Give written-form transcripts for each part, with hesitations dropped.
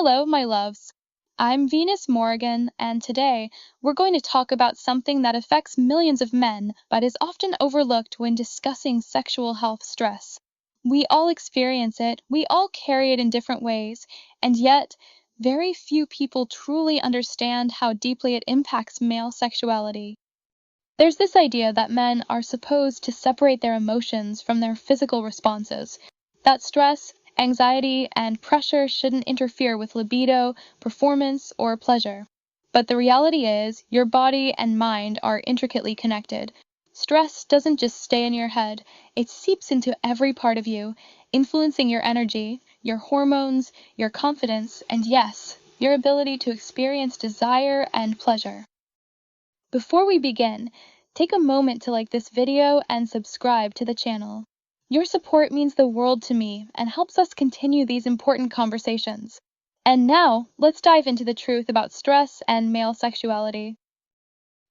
Hello, my loves. I'm Venus Morrigan, and today we're going to talk about something that affects millions of men but is often overlooked when discussing sexual health stress. We all experience it, we all carry it in different ways, and yet very few people truly understand how deeply it impacts male sexuality. There's this idea that men are supposed to separate their emotions from their physical responses, that stress, anxiety, and pressure shouldn't interfere with libido, performance, or pleasure. But the reality is, your body and mind are intricately connected. Stress doesn't just stay in your head, it seeps into every part of you, influencing your energy, your hormones, your confidence, and yes, your ability to experience desire and pleasure. Before we begin, take a moment to like this video and subscribe to the channel. Your support means the world to me and helps us continue these important conversations. And now, let's dive into the truth about stress and male sexuality.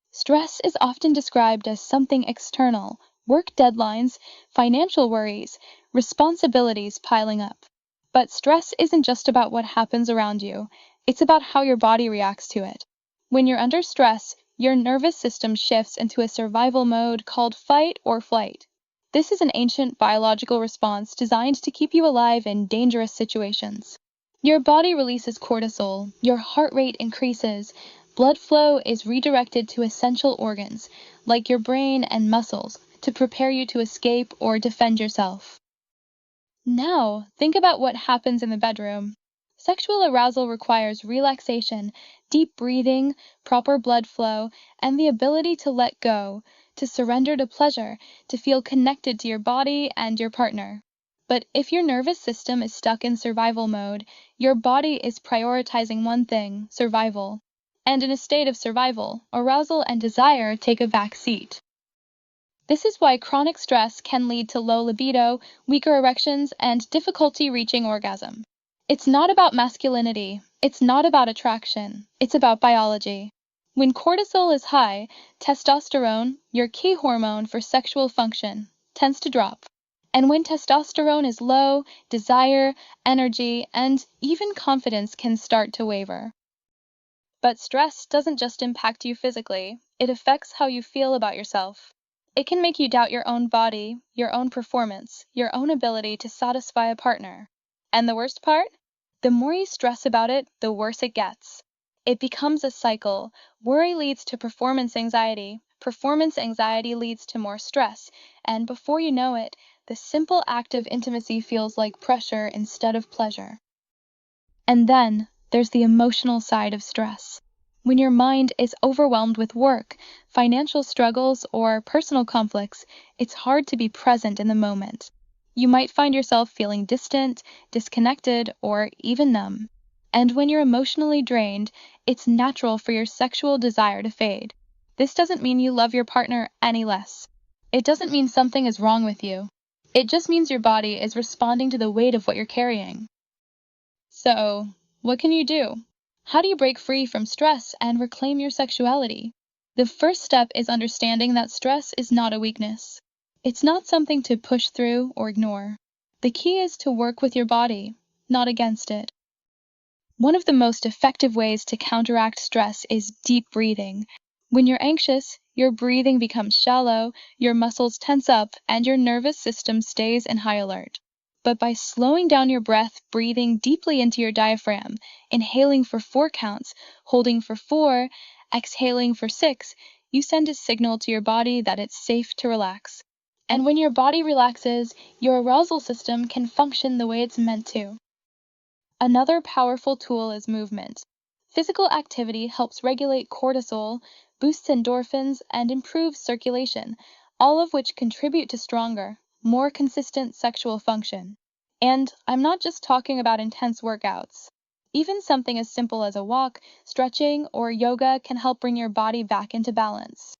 Stress is often described as something external, work deadlines, financial worries, responsibilities piling up. But stress isn't just about what happens around you, it's about how your body reacts to it. When you're under stress, your nervous system shifts into a survival mode called fight or flight. This is an ancient biological response designed to keep you alive in dangerous situations. Your body releases cortisol, your heart rate increases, blood flow is redirected to essential organs, like your brain and muscles, to prepare you to escape or defend yourself. Now, think about what happens in the bedroom. Sexual arousal requires relaxation, deep breathing, proper blood flow, and the ability to let go, to surrender to pleasure, to feel connected to your body and your partner. But if your nervous system is stuck in survival mode, your body is prioritizing one thing, survival. And in a state of survival, arousal and desire take a back seat. This is why chronic stress can lead to low libido, weaker erections, and difficulty reaching orgasm. It's not about masculinity, it's not about attraction, it's about biology. When cortisol is high, testosterone, your key hormone for sexual function, tends to drop. And when testosterone is low, desire, energy, and even confidence can start to waver. But stress doesn't just impact you physically, it affects how you feel about yourself. It can make you doubt your own body, your own performance, your own ability to satisfy a partner. And the worst part? The more you stress about it, the worse it gets. It becomes a cycle. Worry leads to performance anxiety leads to more stress, and before you know it, the simple act of intimacy feels like pressure instead of pleasure. And then, there's the emotional side of stress. When your mind is overwhelmed with work, financial struggles, or personal conflicts, it's hard to be present in the moment. You might find yourself feeling distant, disconnected, or even numb. And when you're emotionally drained, it's natural for your sexual desire to fade. This doesn't mean you love your partner any less. It doesn't mean something is wrong with you. It just means your body is responding to the weight of what you're carrying. So, what can you do? How do you break free from stress and reclaim your sexuality? The first step is understanding that stress is not a weakness. It's not something to push through or ignore. The key is to work with your body, not against it. One of the most effective ways to counteract stress is deep breathing. When you're anxious, your breathing becomes shallow, your muscles tense up, and your nervous system stays in high alert. But by slowing down your breath, breathing deeply into your diaphragm, inhaling for 4 counts, holding for 4, exhaling for 6, you send a signal to your body that it's safe to relax. And when your body relaxes, your arousal system can function the way it's meant to. Another powerful tool is movement. Physical activity helps regulate cortisol, boosts endorphins, and improves circulation, all of which contribute to stronger, more consistent sexual function. And I'm not just talking about intense workouts. Even something as simple as a walk, stretching, or yoga can help bring your body back into balance.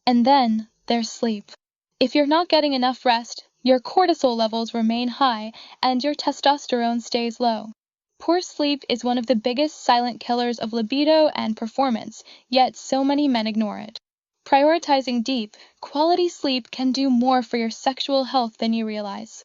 And then there's sleep. If you're not getting enough rest, your cortisol levels remain high and your testosterone stays low. Poor sleep is one of the biggest silent killers of libido and performance, yet so many men ignore it. Prioritizing deep, quality sleep can do more for your sexual health than you realize.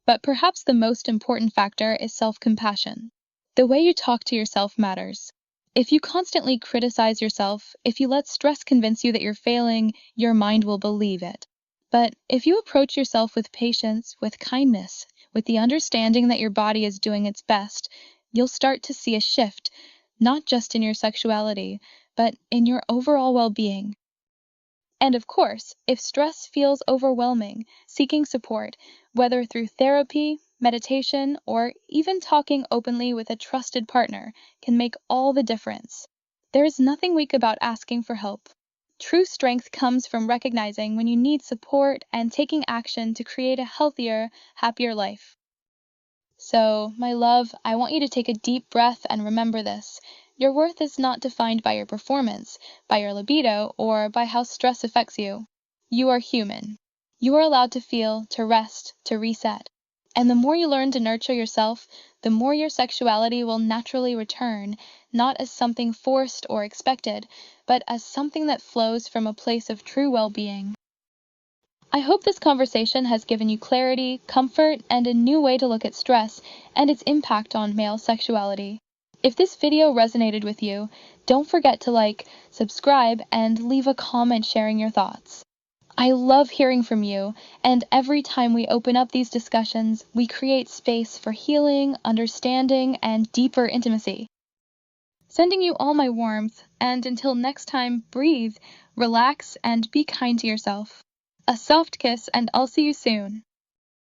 But perhaps the most important factor is self-compassion. The way you talk to yourself matters. If you constantly criticize yourself, if you let stress convince you that you're failing, your mind will believe it. But if you approach yourself with patience, with kindness, with the understanding that your body is doing its best, you'll start to see a shift, not just in your sexuality, but in your overall well-being. And of course, if stress feels overwhelming, seeking support, whether through therapy, meditation, or even talking openly with a trusted partner, can make all the difference. There is nothing weak about asking for help. True strength comes from recognizing when you need support and taking action to create a healthier, happier life. So, my love, I want you to take a deep breath and remember this. Your worth is not defined by your performance, by your libido, or by how stress affects you. You are human. You are allowed to feel, to rest, to reset. And the more you learn to nurture yourself, the more your sexuality will naturally return, not as something forced or expected, but as something that flows from a place of true well-being. I hope this conversation has given you clarity, comfort, and a new way to look at stress and its impact on male sexuality. If this video resonated with you, don't forget to like, subscribe, and leave a comment sharing your thoughts. I love hearing from you, and every time we open up these discussions, we create space for healing, understanding, and deeper intimacy. Sending you all my warmth, and until next time, breathe, relax, and be kind to yourself. A soft kiss, and I'll see you soon.